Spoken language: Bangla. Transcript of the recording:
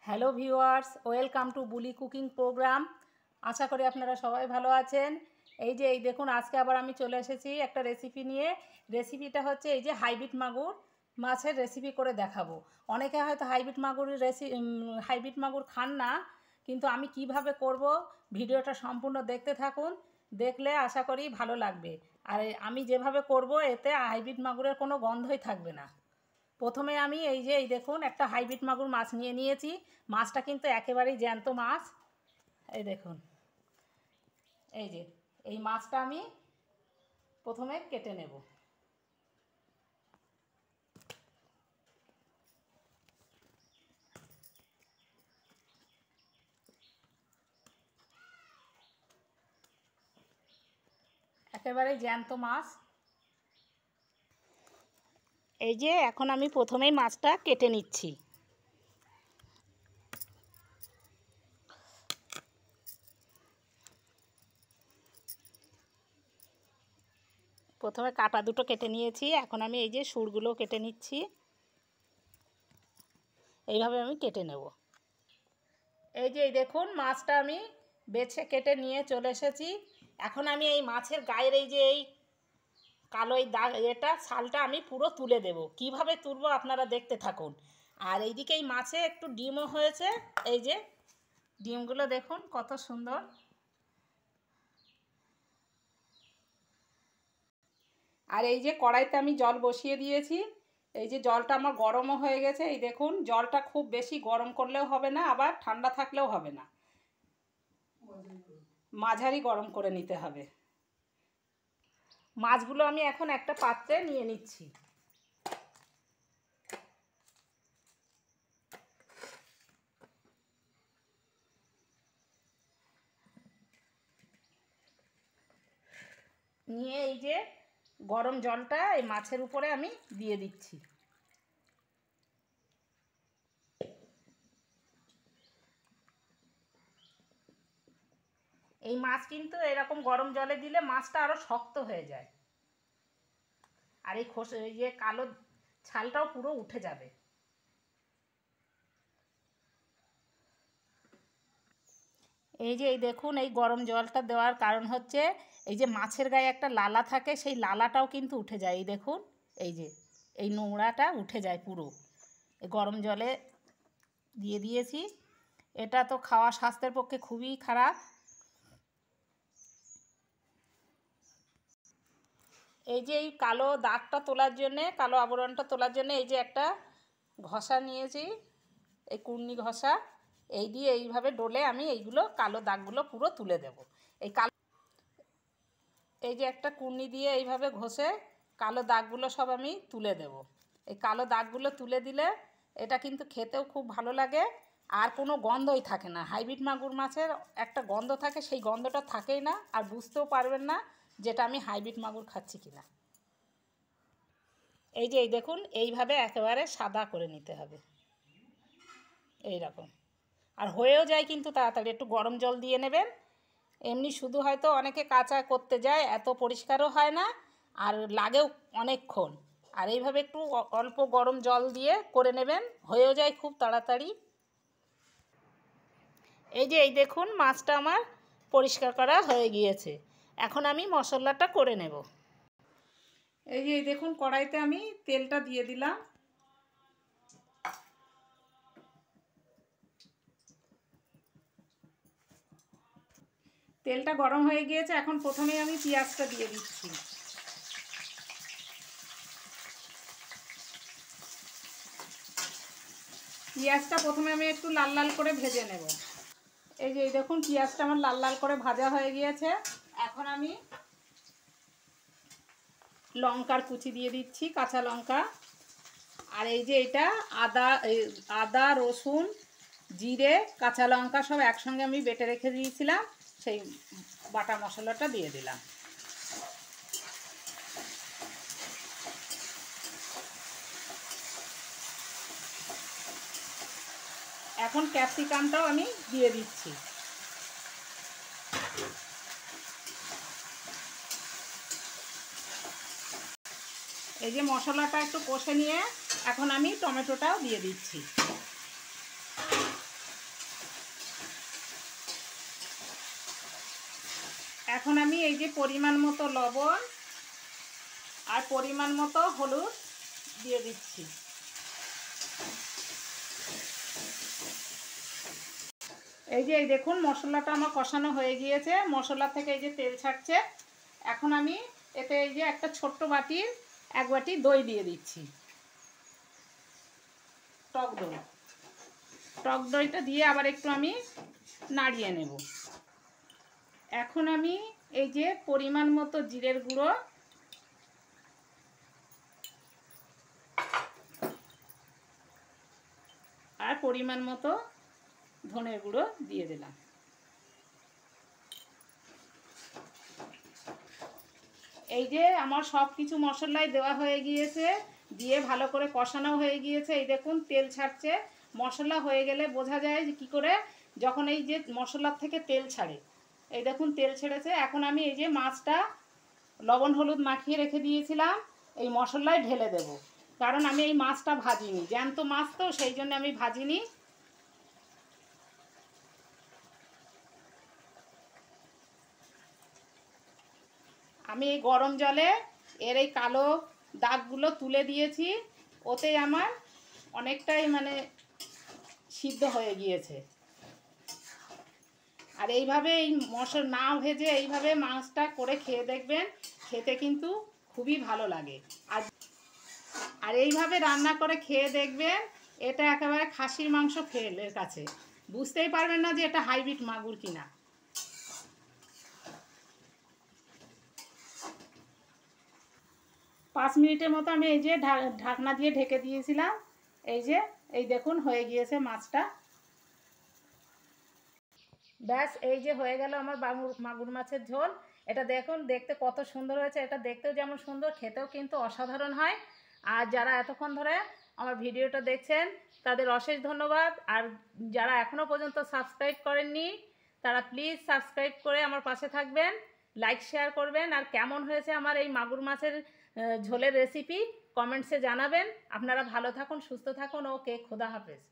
Hello viewers, welcome to Buli cooking program. আশা করি আপনারা সবাই ভালো আছেন। এই দেখুন, আজকে আবার আমি চলে এসেছি একটা রেসিপি নিয়ে। রেসিপিটা হচ্ছে এই যে হাইব্রিড মাগুর মাছের রেসিপি করে দেখাবো। অনেকে হয়তো হাইব্রিড মাগুর খান না, কিন্তু আমি কিভাবে করব ভিডিওটা সম্পূর্ণ দেখতে থাকুন। দেখলে আশা করি ভালো লাগবে। আর আমি যেভাবে করব এতে হাইব্রিড মাগুরের কোনো গন্ধই থাকবে না। প্রথমে আমি এই দেখুন একটা হাইব্রিড মাগুর মাছ নিয়ে নিয়েছি। মাছটা কিন্তু একেবারেই জ্যান্ত মাছ। এই দেখুন, এই যে এই মাছটা আমি প্রথমে কেটে নেব। একেবারেই জ্যান্ত মাছ। এই যে এখন আমি প্রথমেই মাছটা কেটে নিচ্ছি। প্রথমে কাটা দুটো কেটে নিয়েছি, এখন আমি এই যে সুরগুলো কেটে নিচ্ছি। এইভাবে আমি কেটে নেব। এই দেখুন, মাছটা আমি বেছে কেটে নিয়ে চলে এসেছি। এখন আমি এই মাছের গায়ের এই কালো এই দাগ ছালটা আমি পুরো তুলে দেব। কিভাবে তুলবো আপনারা দেখতে থাকুন। আর এইদিকে এই মাছে একটু ডিমও হয়েছে। এই যে ডিমগুলো দেখুন কত সুন্দর। আর এই যে কড়াইতে আমি জল বসিয়ে দিয়েছি। এই যে জলটা আমার গরমও হয়ে গেছে। এই দেখুন, জলটা খুব বেশি গরম করলেও হবে না, আবার ঠান্ডা থাকলেও হবে না, মাঝারি গরম করে নিতে হবে। মাছগুলো আমি এখন একটা পাত্রে নিয়ে নিচ্ছি। নিয়ে এই যে গরম জলটা এই মাছের উপরে আমি দিয়ে দিচ্ছি। এই মাছ কিন্তু এরকম গরম জলে দিলে মাছটা আরও শক্ত হয়ে যায়, আর এই যে কালো ছালটাও পুরো উঠে যাবে। এই দেখুন, এই গরম জলটা দেওয়ার কারণ হচ্ছে এই যে মাছের গায়ে একটা লালা থাকে, সেই লালাটাও কিন্তু উঠে যায়। এই দেখুন, এই যে এই নোংরাটা উঠে যায় পুরো এই গরম জলে দিয়ে দিয়েছি। এটা তো খাওয়া স্বাস্থ্যের পক্ষে খুবই খারাপ। এই যে এই কালো দাগটা তোলার জন্যে, কালো আবরণটা তোলার জন্য এই যে একটা ঘষা নিয়েছি, এই কুর্নি ঘষা। এই দিয়ে এইভাবে ডলে আমি এইগুলো কালো দাগগুলো পুরো তুলে দেব। এই যে একটা কুর্নি দিয়ে এইভাবে ঘষে কালো দাগগুলো সব আমি তুলে দেব। এই কালো দাগগুলো তুলে দিলে এটা কিন্তু খেতেও খুব ভালো লাগে, আর কোনো গন্ধই থাকে না। হাইব্রিড মাগুর মাছের একটা গন্ধ থাকে, সেই গন্ধটা থাকেই না, আর বুঝতেও পারবেন না যেটা আমি হাইব্রিড মাগুর খাচ্ছি কিনা। এই দেখুন, এইভাবে একেবারে সাদা করে নিতে হবে, এই রকম। আর হয়েও যায় কিন্তু তাড়াতাড়ি। একটু গরম জল দিয়ে নেবেন। এমনি শুধু হয়তো অনেকে কাঁচা করতে যায়, এত পরিষ্কারও হয় না, আর লাগেও অনেকক্ষণ। আর এইভাবে একটু অল্প গরম জল দিয়ে করে নেবেন, হয়েও যায় খুব তাড়াতাড়ি। এই দেখুন, মাছটা আমার পরিষ্কার করা হয়ে গিয়েছে। এখন আমি মশলাটা করে নেব। এই দেখুন, কড়াইতে আমি তেলটা দিয়ে দিলাম। তেলটা গরম হয়ে গিয়েছে, এখন প্রথমেই আমি পেঁয়াজটা দিয়ে দিচ্ছি। পেঁয়াজটা প্রথমে আমি একটু লাল লাল করে ভেজে নেব। এই দেখুন, পেঁয়াজটা আমার লাল লাল করে ভাজা হয়ে গিয়েছে। এখন আমি লঙ্কার কুচি দিয়ে দিচ্ছি, কাঁচা লঙ্কা। আর এই যে এটা আদা রসুন জিরে কাঁচা লঙ্কা সব একসঙ্গে আমি বেটে রেখে দিয়েছিলাম, সেই বাটা মশলাটা দিয়ে দিলাম। এখন ক্যাপসিকামটাও আমি দিয়ে দিচ্ছি। এই যে মশলাটা একটু কষে নিয়ে এখন আমি টমেটোটাও দিয়ে দিচ্ছি। এখন আমি এই যে পরিমাণ মতো লবণ আর পরিমাণ মতো হলুদ দিয়ে দিচ্ছি। এই যে এই দেখুন মশলাটা আমার কষানো হয়ে গিয়েছে, মশলা থেকে এই যে তেল ছাড়ছে। এখন আমি এতে এই যে একটা ছোট্ট বাটির 1 বাটি দই দিয়ে দিচ্ছি, টক দই। টক দইটা দিয়ে আবার একটু আমি নাড়িয়ে নেব। এখন আমি এই যে পরিমাণ মতো জিরের গুঁড়ো আর পরিমাণ মতো ধনের গুঁড়ো দিয়ে দিলাম। এই যে আমার সব কিছু মশলাই দেওয়া হয়ে গিয়েছে, দিয়ে ভালো করে কষানো হয়ে গিয়েছে। এই দেখুন তেল ছাড়ছে। মশলা হয়ে গেলে বোঝা যায় যে কী করে, যখন এই যে মশলার থেকে তেল ছাড়ে। এই দেখুন তেল ছেড়েছে। এখন আমি এই যে মাছটা লবণ হলুদ মাখিয়ে রেখে দিয়েছিলাম এই মশলায় ঢেলে দেব, কারণ আমি এই মাছটা ভাজিনি, জ্যান্ত মাছ তো সেই জন্য আমি ভাজিনি। আমি এই গরম জলে এর এই কালো দাগগুলো তুলে দিয়েছি, ওতেই আমার অনেকটাই মানে সিদ্ধ হয়ে গিয়েছে। আর এইভাবে এই মশলা না ভেজে এইভাবে মাছটা করে খেয়ে দেখবেন, খেতে কিন্তু খুবই ভালো লাগে। আর এইভাবে রান্না করে খেয়ে দেখবেন, এটা একেবারে খাসির মাংস ফেলের কাছে বুঝতেই পারবেন না যে এটা হাইব্রিড মাগুর কিনা। 5 মিনিটের মতো আমি এই যে ঢাকনা দিয়ে ঢেকে দিয়েছিলাম। এই যে এই দেখুন হয়ে গিয়েছে মাছটা। ব্যাস এই যে হয়ে গেল আমার মাগুর মাছের ঝোল। এটা দেখুন দেখতে কত সুন্দর হয়েছে, এটা দেখতেও যেমন সুন্দর, খেতেও কিন্তু অসাধারণ হয়। আর যারা এতক্ষণ ধরে আমার ভিডিওটা দেখছেন তাদের অশেষ ধন্যবাদ। আর যারা এখনও পর্যন্ত সাবস্ক্রাইব করেননি তারা প্লিজ সাবস্ক্রাইব করে আমার পাশে থাকবেন, লাইক শেয়ার করবেন। আর কেমন হয়েছে আমার এই মাগুর মাছের ঝোলের রেসিপি কমেন্টসে জানাবেন। আপনারা ভালো থাকুন, সুস্থ থাকুন। ওকে, খোদা হাফেজ।